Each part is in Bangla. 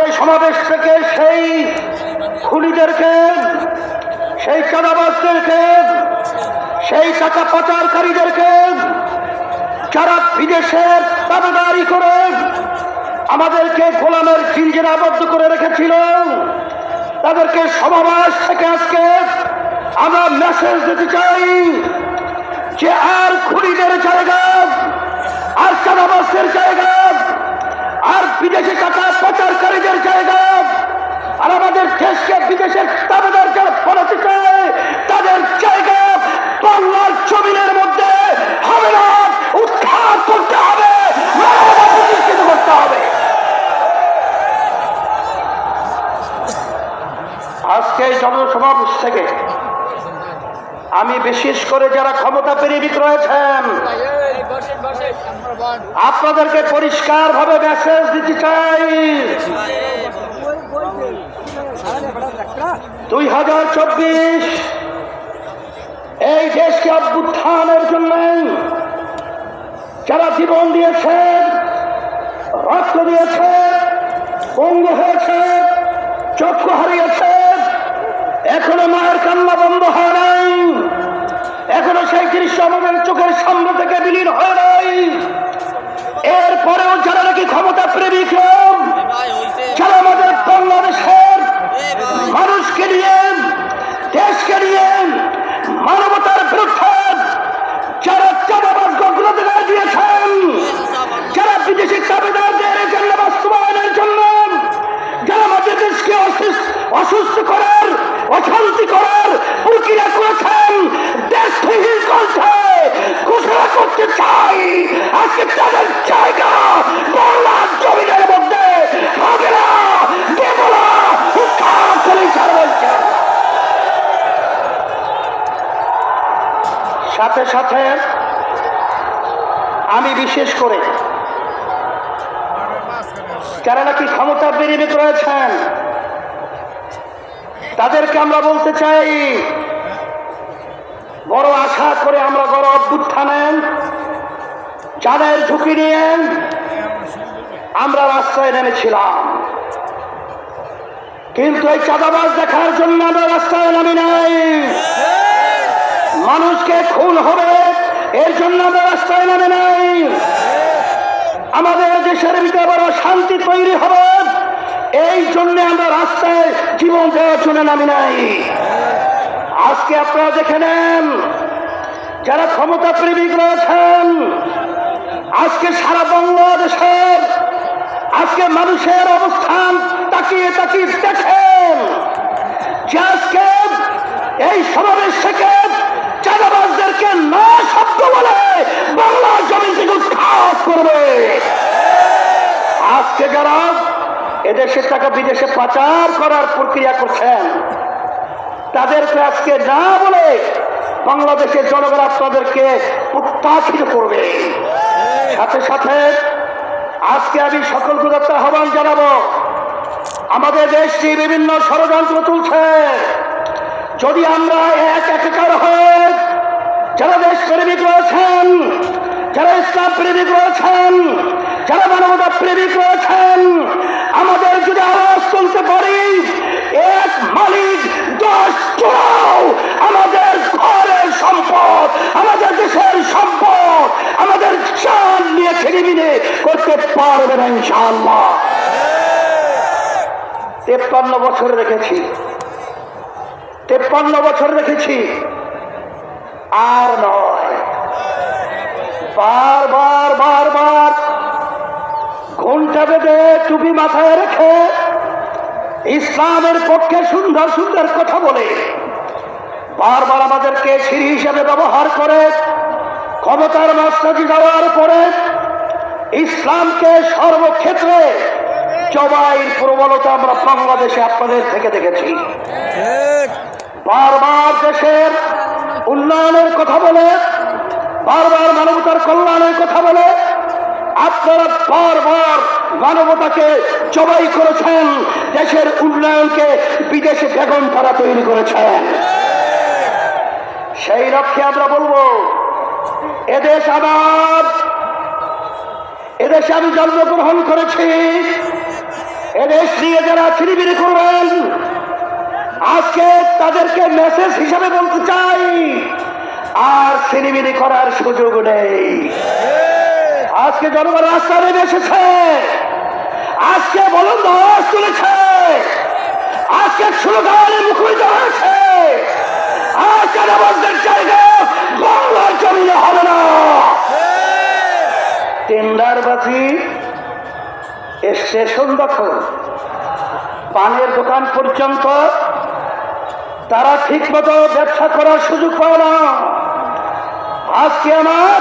আজকে সমাবেশ থেকে সেই খুনিদেরকে, সেই চাঁদাবাজদেরকে, সেই টাকা পাচারকারীদেরকে যারা বিদেশের দাবিদারি করে আমাদেরকে গোলামের জিঞ্জিরে আবদ্ধ করে রেখেছিল, তাদেরকে সমাবেশ থেকে আজকে আমরা মেসেজ দিতে চাই যে আর খুনিদের জায়গা, আর চাঁদাবাজদের জায়গা, আর বিদেশি টাকা পাচারকারীদের জায়গা, আর আমাদের দেশকে বিদেশের দাবিদার যারা বানাতে চায় তাদের জায়গা বাংলার জমিনের মধ্যে হবে না। উৎখাত করতে হবে, প্রতিষ্ঠিত করতে হবে। আজকে এই জনসমাবেশ থেকে আমি বিশেষ করে যারা ক্ষমতা প্রেমিক রয়েছেন আপনাদেরকে পরিষ্কার ভাবে মেসেজ দিতে চাই, 2024 এই দেশকে অভ্যুত্থানের জন্য যারা জীবন দিয়েছেন, রক্ত দিয়েছেন, পঙ্গু হয়েছে, চক্ষু হারিয়েছে, এখনো মায়ের কান্না বন্ধ হয় নাই, এখনো সেই দৃশ্য আমাদের চোখের সামনে থেকে বিলীন হয় নাই। এরপরেও যারা নাকি ক্ষমতা প্রেমিক, যারা আমাদের বাংলাদেশের মানুষকে নিয়ে, দেশকে নিয়ে মানবতার বিরুদ্ধে যারা চাঁদাবাজ গগুলোতে দিয়েছেন, যারা বিদেশি দাবিদারদের এজেন্ডা বাস্তবায়নের জন্য যারা আমাদের দেশকে অসুস্থ করার, অশান্তি করার প্রক্রিয়া করেছেন, দেশ থেকে ঘোষণা করতে চাই আজকে তাদের জায়গা বাংলার জমিনের মধ্যে হবে না। সাথে সাথে আমি বিশেষ করে যারা নাকি ক্ষমতা প্রেমিক রয়েছেন তাদেরকে আমরা বলতে চাই, বড় আশা করে আমরা বড় অভ্যুত্থানে যাদের ঝুঁকি নিয়ে আমরা রাস্তায় নেমেছিলাম, কিন্তু এই চাঁদাবাজ দেখার জন্য আমরা রাস্তায় নামি নাই। মানুষকে খুন হবে এর জন্য আমরা রাস্তায় নামে নাই। আমাদের দেশের ভিতরে বড় শান্তি তৈরি হবে এই জন্য আমরা রাস্তায় জীবন দেওয়ার জন্য নামি নাই। আজকে আপনারা দেখে নেন যারা ক্ষমতা প্রেমিক রয়েছেন, আজকে সারা বাংলাদেশের আজকে মানুষের অবস্থান তাকিয়ে তাকিয়ে দেখেন যে আজকে এই সমাবেশ থেকে চাঁদাবাজদেরকে না শব্দ বলে বাংলার জমি থেকে উৎখাত করবে। আজকে যারা এদেশের টাকা বিদেশে পাচার করার প্রক্রিয়া করছেন তাদেরকে আজকে না বলে বাংলাদেশের জনগণ আপনাদেরকে উৎখাত করবে। সাথে সাথে আজকে আমি সকল গুরুত্ব আহ্বান জানাবো, আমাদের দেশটি বিভিন্ন ষড়যন্ত্র তুলছে, যদি আমরা এক একাকার হয়ে যারা দেশ প্রেমিক রয়েছেন, যারা ইসলাম প্রেমিক রয়েছেন, যারা মানবতা প্রেমিক রয়েছেন, আমাদের যদি আওয়াজ তুলতে পারি, এক মালিক 10 চোরাও আমাদের ঘরের সম্পদ, আমাদের দেশের সম্পদ, আমাদের জান নিয়ে ছিনিমিনি করতে পারবে না ইনশাআল্লাহ। 53 বছর রেখেছি, 53 বছর রেখেছি, আর নয়। বারবার বারবার ঘণ্টা বেঁধে টুপি মাথায় রেখে ইসলামের পক্ষে সুন্দর সুন্দর কথা বলে বারবার আমাদেরকে সিঁড়ি হিসেবে ব্যবহার করে ক্ষমতার মাস্টারি দেওয়ার পরে ইসলামকে সর্বক্ষেত্রে জবাইয়ের প্রবলতা আমরা বাংলাদেশে আপনাদের থেকে দেখেছি। বারবার দেশের উন্নয়নের কথা বলে, বারবার মানবতার কল্যাণের কথা বলে আপনারা বারবার মানবতাকে জবাই করেছেন, দেশের উন্নয়নকে বিদেশে বেগম তারা তৈরি করেছেন। সেই লক্ষ্যে আমরা বলবো, এদেশ আমার, এদেশে আমি জন্মগ্রহণ করেছি, এদেশ নিয়ে যারা ছিনিমিনি করবেন, আজকে তাদেরকে মেসেজ হিসাবে বলতে চাই, আর ছিনিমিনি করার সুযোগ নেই। আজকে জনগণ রাস্তা নেমে এসেছে, আজকে বলন্দ আওয়াজ তুলেছে, আজকে স্লোগানে মুখরিত হয়েছে। আজকে নামাজের জায়গা বাংলার জমিনে হবে না। টেন্ডারবাজি, স্টেশন দখল, পানের দোকান পর্যন্ত তারা ঠিক মতো ব্যবসা করার সুযোগ পায় না। আজকে আমার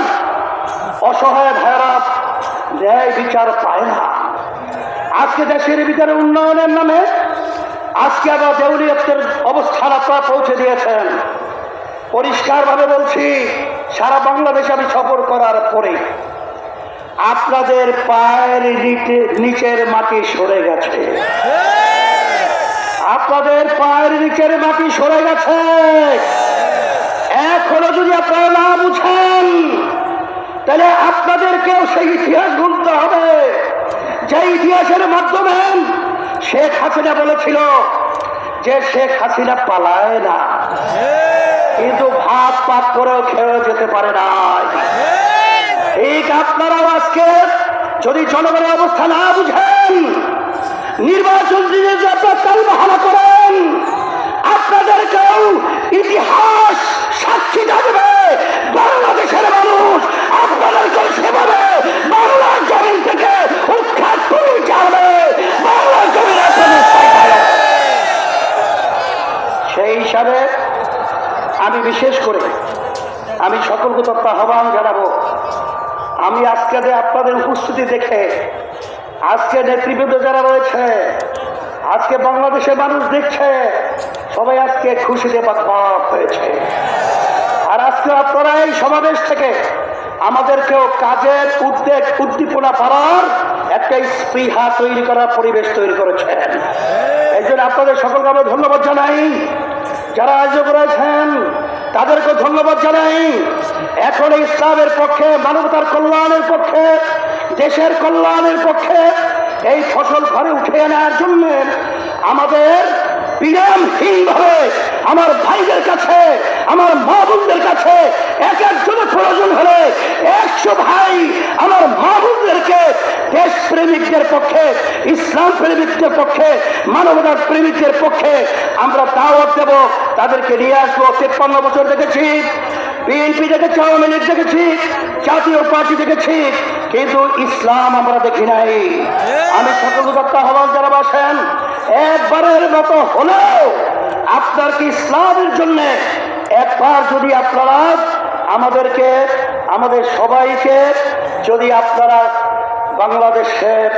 অসহায় ভাইরা ন্যায় বিচার পায় না। আজকে দেশের ভিতরে উন্নয়নের নামে আজকে আবার দেউলিয়তের অবস্থান আপনারা পৌঁছে দিয়েছেন। পরিষ্কারভাবে বলছি, সারা বাংলাদেশে আমি সফর করার পরে আপনাদের পায়ের নিচের মাটি সরে গেছে, আপনাদের পায়ের নিচের মাটি সরে গেছে। এখনো যদি আপনারা না বুঝেন, তাহলে আপনাদেরকেও সেই ইতিহাস ভুলতে হবে, যে ইতিহাসের মাধ্যমে শেখ হাসিনা বলেছিল যে শেখ হাসিনা পালায় না, কিন্তু ভাত পাক করেও খেয়ে যেতে পারে না। ঠিক আপনারাও আজকে যদি জনগণের অবস্থা না বুঝেন, নির্বাচন দিয়ে যে আপনার তাল বাহানা করেন, আপনাদেরকেও ইতিহাস সাক্ষী থাকবে। বাংলাদেশের মানুষ আপনাদেরকেও সেভাবে বাংলার জমিন থেকে উৎখাত করে যাবে। বাংলার জমিন সেই হিসাবে আমি বিশেষ করে আমি সকলকে তথ্য আহ্বান জানাবো। আমি আজকে আপনাদের উপস্থিতি দেখে, আজকে নেতৃবৃন্দ যারা রয়েছে, আজকে বাংলাদেশের মানুষ দেখছে, সবাই আজকে খুশিতে পাক হয়েছে। আর আজকে আপনারা এই সমাবেশ থেকে আমাদেরকেও কাজের উদ্বেগ উদ্দীপনা পাওয়ার একটা স্পৃহা তৈরি করার পরিবেশ তৈরি করেছেন। এই জন্য আপনাদের সকলকে আমি ধন্যবাদ জানাই। যারা আয়োজক রয়েছেন তাদেরকে ধন্যবাদ জানাই। এখন ইসলামের পক্ষে, মানবতার কল্যাণের পক্ষে, দেশের কল্যাণের পক্ষে এই ফসল ঘরে উঠে আনার জন্য আমাদের বিরামহীনভাবে আমার ভাইদের কাছে, আমার মা বোনদের কাছে এক একজনের প্রয়োজন হলে 100 ভাই আমার মা বোনদেরকে দেশ প্রেমিকদের পক্ষে, ইসলাম প্রেমিকদের পক্ষে, মানবতার প্রেমিকদের পক্ষে আমরা দাওয়াত দেব। তাদেরকে নিয়ে আসবো। 53 বছর দেখেছি, বিএনপি দেখেছি, আওয়ামী লীগ দেখেছি, জাতীয় পার্টি দেখেছি, কিন্তু ইসলাম আমরা দেখি নাই। আমি সকল আহ্বান যারা আসেন, একবারের মতো হলেও আপনার কি ইসলামের জন্য একবার যদি আপনারা আমাদেরকে, আমাদের সবাইকে যদি আপনারা বাংলাদেশের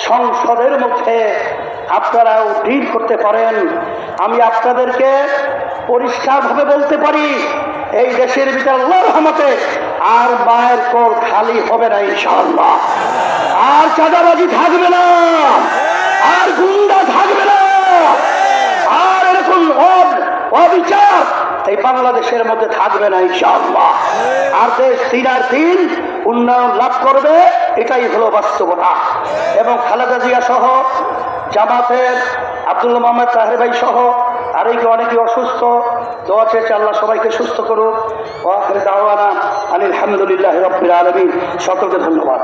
সংসদের মধ্যে আপনারা উদ্ধার করতে পারেন, আমি আপনাদেরকে পরিষ্কারভাবে বলতে পারি, এই দেশের ভিতরে আল্লাহর রহমতে আর মায়ের কোল খালি হবে না ইনশাআল্লাহ। আর চাঁদাবাজি থাকবে না, আর গুন্ডা থাকবে না, আর এরকম অবিচার এই বাংলাদেশের মধ্যে থাকবে না ইনশাআল্লাহ। আর দেশ দিনের দিন উন্নয়ন লাভ করবে, এটাই হলো বাস্তবতা। এবং খালেদা জিয়া সহ জামাতের আব্দুল মোহাম্মদ তাহের ভাই সহ অনেকে অসুস্থ, দোয়া চেয়েছে আল্লাহ সবাইকে সুস্থ করুন। ওয়া আখির দাওয়ানা আলহামদুলিল্লাহি রাব্বিল আলামিন। সকলকে ধন্যবাদ।